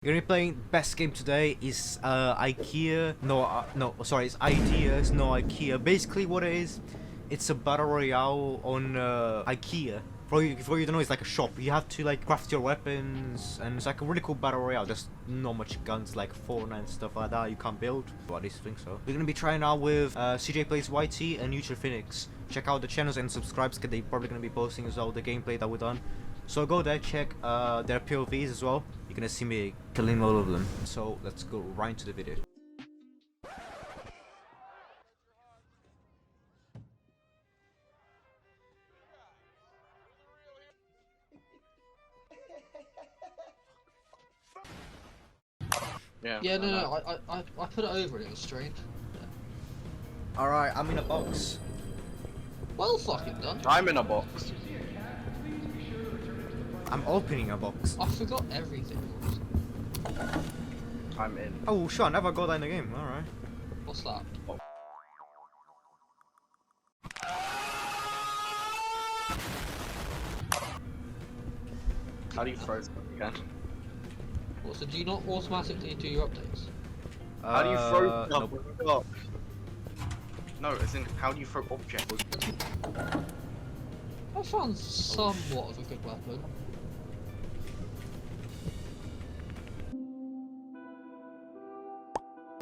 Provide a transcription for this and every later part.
You're gonna be playing best game today is Ikea. Sorry, it's Ideas, no Ikea. Basically, what it is, it's a battle royale on Ikea. For you don't know, it's like a shop. You have to like craft your weapons, and it's like a really cool battle royale. There's not much guns like Fortnite and stuff like that. You can't build. Well, at least I think so. We're gonna be trying out with CJ Plays YT and Neutral Phoenix. Check out the channels and subscribe, because they're probably gonna be posting as well the gameplay that we're done. So go there, check their POVs as well. You're gonna see me killing all of them. So let's go right into the video. Yeah, no, I put it over and it was strange. Yeah. Alright, I'm in a box. Well fucking done. I'm in a box. I'm opening a box. I forgot everything. I'm in. Oh sure, I never got that in the game. Alright. What's that? Oh. How do you throw stuff again? What, so do you not automatically do your updates? How do you throw stuff nope. with a box? No, as in, how do you throw objects? I found somewhat of a good weapon.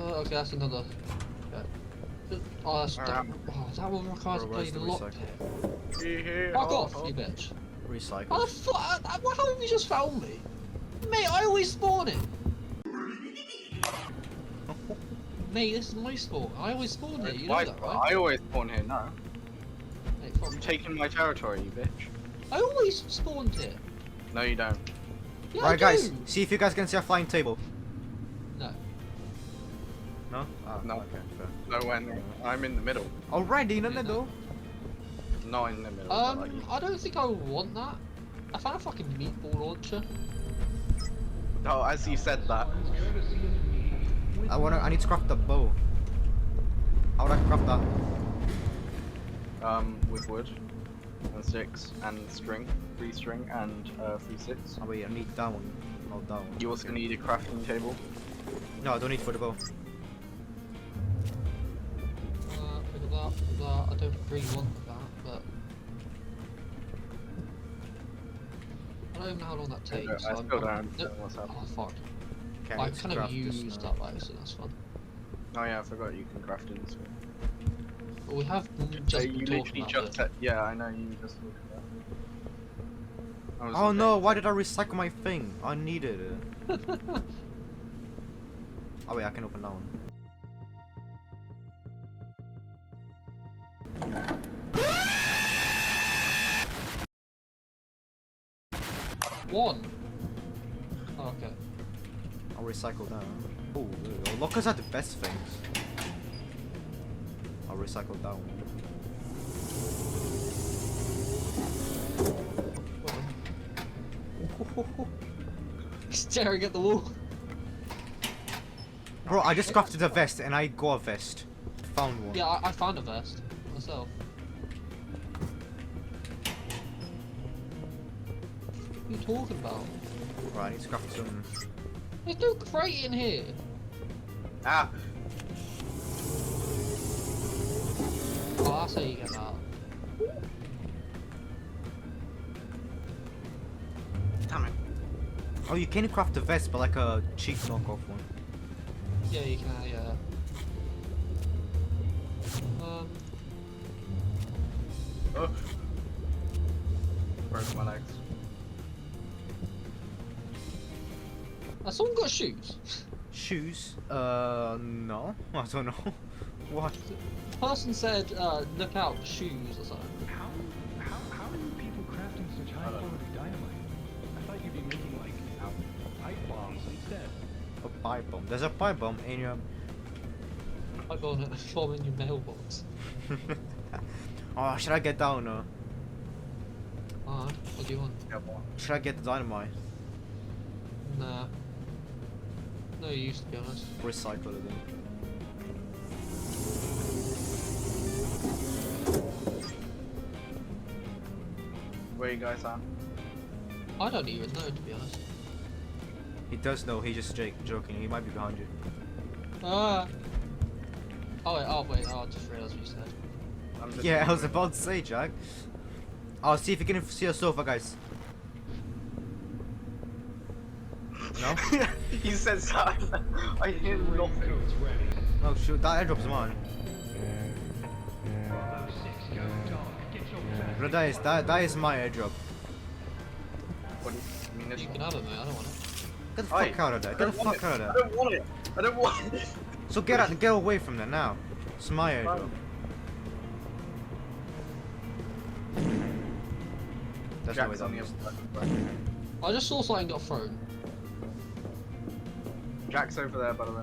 Okay, that's another. Okay. Oh, that's that one requires Bro, to play the lock here. Fuck off, you bitch. Recycle. How the fuck? How have you just found me? Mate, I always spawn it. Mate, this is my spawn. I always spawn here, you know that, right? I always spawn here, no. Mate, fuck. You're taking my territory, you bitch. I always spawned here. No, you don't. Yeah, Alright I guys, do. see if you guys can see a flying table. No. No? Ah, No. okay, fair. Nowhere near. I'm in the middle. Already in the middle? Not in the middle. but like, I don't think I would want that. I found a fucking meatball launcher. oh, as you said that. I need to craft the bow. How would I craft that? With wood. And sticks. And string. 3 string and 3 sticks. Oh wait, I need that one. Not that one. You also need a crafting table. No, I don't need for the bow. Look at that, I don't really want that, but I don't even know how long that takes. I so still don't understand what's Oh happening. fuck. Okay, I let's kind of craft this used now. that like, so that's fun. Oh yeah, I forgot you can craft in this way. But we have So just you been literally talking about just it. said, yeah, I know you just looked at that. Oh no, why did I recycle my thing? I needed it. Oh wait, I can open that one. One! Oh, okay. I'll recycle that. Oh, lockers are the best things. I'll recycle that one. Staring at the wall. Bro, I just crafted a vest and I got a vest. Found one. Yeah, I found a vest myself. What are you talking about? Right, I need to craft some. There's no crate in here. Ah! Oh, that's how you get that. Damn it. Oh, you can craft a vest, but like a cheap knockoff one. Yeah, you can, yeah. Oh. Broke my legs. Has someone got shoes? Shoes? No. I don't know. What? The person said, look out, shoes or something. How are you people crafting such high quality dynamite? I thought you'd be making like pipe bombs instead. A pipe bomb. There's a pipe bomb in your. I got a form in your mailbox. Oh, should I get down or? Alright, what do you want? Yeah, what? Should I get the dynamite? Nah. No use, to be honest. Recycle it then. Where you guys at? I don't even know, to be honest. He does know. He's just joking. He might be behind you. Ah. Oh wait, I just realised what you said. I'm just Yeah, I was about to say, Jack. I'll see if you can see a sofa, guys. No? He said that. I hear Ring nothing. code's ready. Oh shoot, that airdrop's mine. Bravo 6, go dog. Get your fast. But that is my airdrop. What do you mean? You can have it, mate. I don't want it. Get the Oi, fuck out of there. I Get the don't want fuck out of it. I there. don't want it. I don't want it. So get out, get away from there now. It's my airdrop. That's the way Jack's on that the is. other side. I just saw something got thrown. Jack's over there, by the way.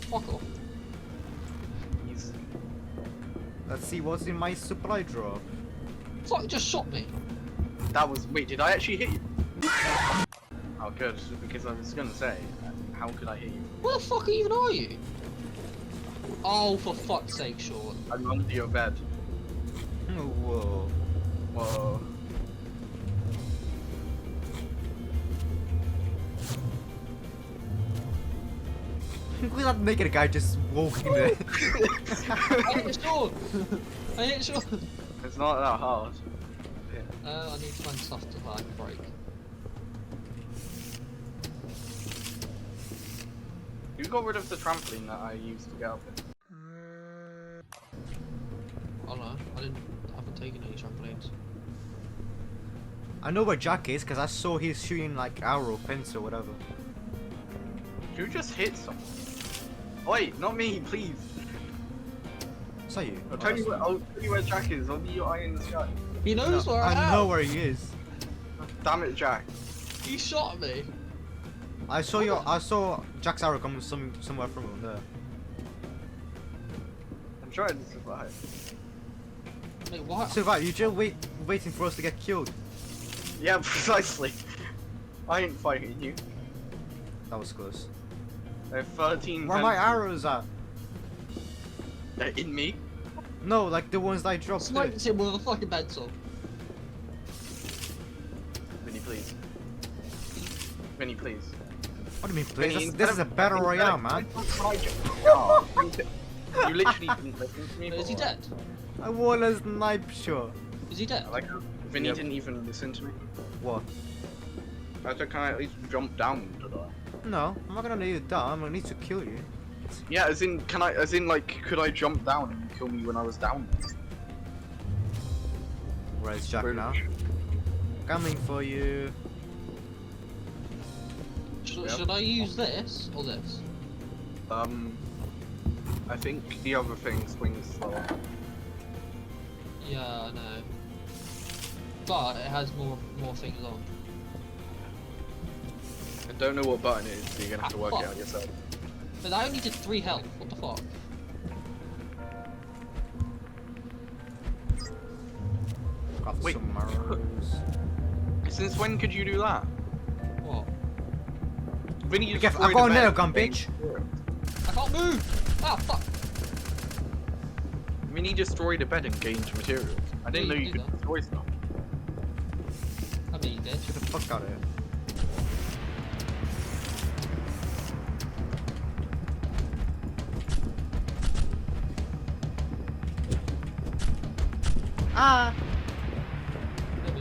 Fuck off. He's. Let's see what's in my supply drawer. Fuck, just shot me. That was. Wait, did I actually hit you? Oh, good. Because I was gonna say, how could I hit you? Where the fuck even are you? Oh, for fuck's sake, Sean. I'm under your bed. Whoa. Whoa. Look at that naked guy just walking there. I hit Sean. I hit Sean. It's not that hard. I need to find stuff to like break. You got rid of the trampoline that I used to get up in. I don't know. I haven't taken any trampolines. I know where Jack is because I saw he's shooting like arrow, pins or whatever. You just hit someone. Wait, not me, please. Is that you? I'll tell you where Jack is. I'll be your eye in the sky. He knows where I am. I know where he is. Damn it, Jack. He shot me. I saw Jack's arrow coming somewhere from there. I'm trying to survive. Wait, what? Survive, you're just waiting for us to get killed. Yeah, precisely. I ain't fighting you. That was close. I have 13 Where are my pencils. arrows at? They're in me. No, like the ones that I dropped. Sniped him with a fucking pencil. Vinny, please. Vinny, please. What do you mean, Vinny, please? instead This is a of- battle royale, man. Oh, you literally didn't listen to me. Is he for dead? I want a snipe shot. Is he dead? I like how Vinny Yep. didn't even listen to me. What? I said, can I at least jump down? Did I? No, I'm not gonna need you down. I'm gonna need to kill you. Yeah, as in, could I jump down and kill me when I was down? Where's Jack Where- now? Coming for you. Yep. Should I use this or this? I think the other thing swings slower. Yeah, I know. But it has more things on. I don't know what button it is, so you're gonna have to work it Fuck. out yourself. But I only did 3 health. What the fuck? Got Wait. some arrows. Since when could you do that? What? Vinny, you Be careful, destroyed I got a the nail bed. gun, bitch. I can't move! Ah, fuck! Vinny destroyed a bed and gained materials. I didn't Yeah, know you you did could that. destroy stuff. I mean, he did. Get the fuck out of here. Ah! Maybe.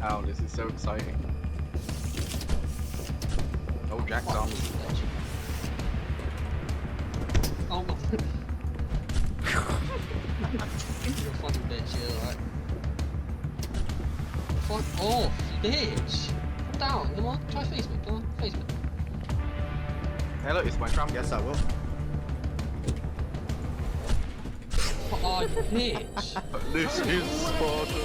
Ow, this is so exciting. Oh, Jack's Fuck arm. you, bitch. Oh my. You're a fucking bitch, yeah, alright. Fuck off, you bitch! Come down, come on, try face me, come on, face me. Hey, look, it's my trampoline. Yes, I will. Oh, you bitch! This is Sparta.